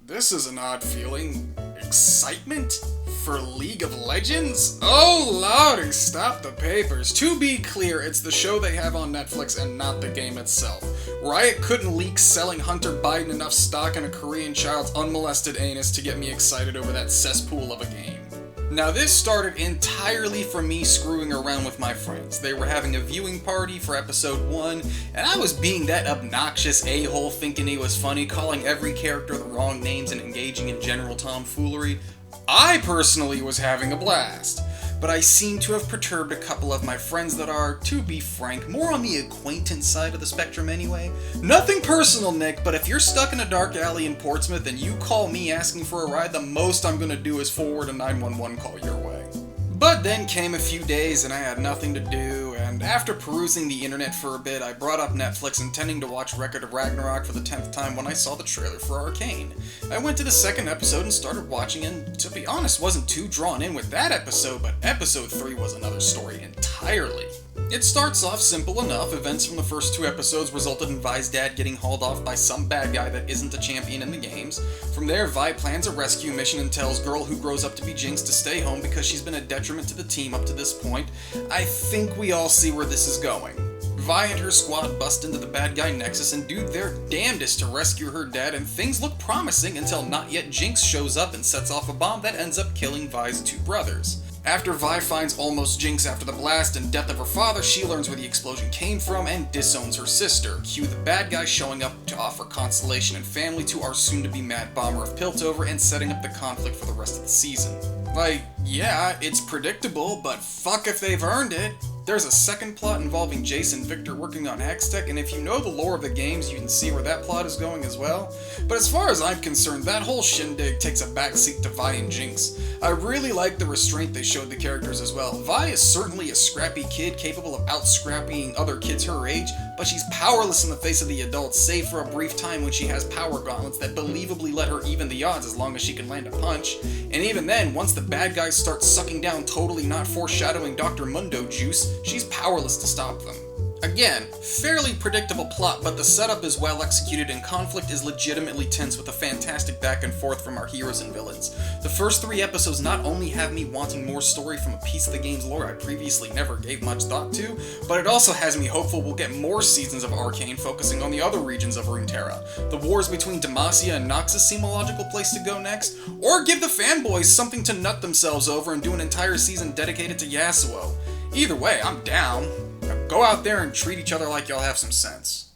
This is an odd feeling. Excitement? For League of Legends? Oh lordy, stop the papers. To be clear, it's the show they have on Netflix and not the game itself. Riot couldn't leak selling Hunter Biden enough stock in a Korean child's unmolested anus to get me excited over that cesspool of a game. Now this started entirely from me screwing around with my friends. They were having a viewing party for episode 1, and I was being that obnoxious a-hole thinking he was funny, calling every character the wrong names and engaging in general tomfoolery. I personally was having a blast, but I seem to have perturbed a couple of my friends that are, to be frank, more on the acquaintance side of the spectrum anyway. Nothing personal, Nick, but if you're stuck in a dark alley in Portsmouth and you call me asking for a ride, the most I'm gonna do is forward a 911 call your way. But then came a few days and I had nothing to do, and after perusing the internet for a bit, I brought up Netflix intending to watch Record of Ragnarok for the 10th time when I saw the trailer for Arcane. I went to the second episode and started watching, and to be honest, wasn't too drawn in with that episode, but episode 3 was another story entirely. It starts off simple enough. Events from the first 2 episodes resulted in Vi's dad getting hauled off by some bad guy that isn't a champion in the games. From there, Vi plans a rescue mission and tells girl who grows up to be Jinx to stay home because she's been a detriment to the team up to this point. I think we all see where this is going. Vi and her squad bust into the bad guy Nexus and do their damnedest to rescue her dad, and things look promising until Not Yet Jinx shows up and sets off a bomb that ends up killing Vi's 2 brothers. After Vi finds almost Jinx after the blast and death of her father, she learns where the explosion came from and disowns her sister. Cue the bad guy showing up to offer consolation and family to our soon-to-be Mad Bomber of Piltover and setting up the conflict for the rest of the season. Like, yeah, it's predictable, but fuck if they've earned it. There's a second plot involving Jace and Victor working on Hextech, and if you know the lore of the games, you can see where that plot is going as well. But as far as I'm concerned, that whole shindig takes a backseat to Vi and Jinx. I really like the restraint they showed the characters as well. Vi is certainly a scrappy kid capable of out-scrappying other kids her age, but she's powerless in the face of the adults, save for a brief time when she has power gauntlets that believably let her even the odds as long as she can land a punch. And even then, once the bad guys start sucking down totally not foreshadowing Dr. Mundo juice, she's powerless to stop them. Again, fairly predictable plot, but the setup is well executed and conflict is legitimately tense with a fantastic back and forth from our heroes and villains. The first 3 episodes not only have me wanting more story from a piece of the game's lore I previously never gave much thought to, but it also has me hopeful we'll get more seasons of Arcane focusing on the other regions of Runeterra. The wars between Demacia and Noxus seem a logical place to go next, or give the fanboys something to nut themselves over and do an entire season dedicated to Yasuo. Either way, I'm down. Now go out there and treat each other like y'all have some sense.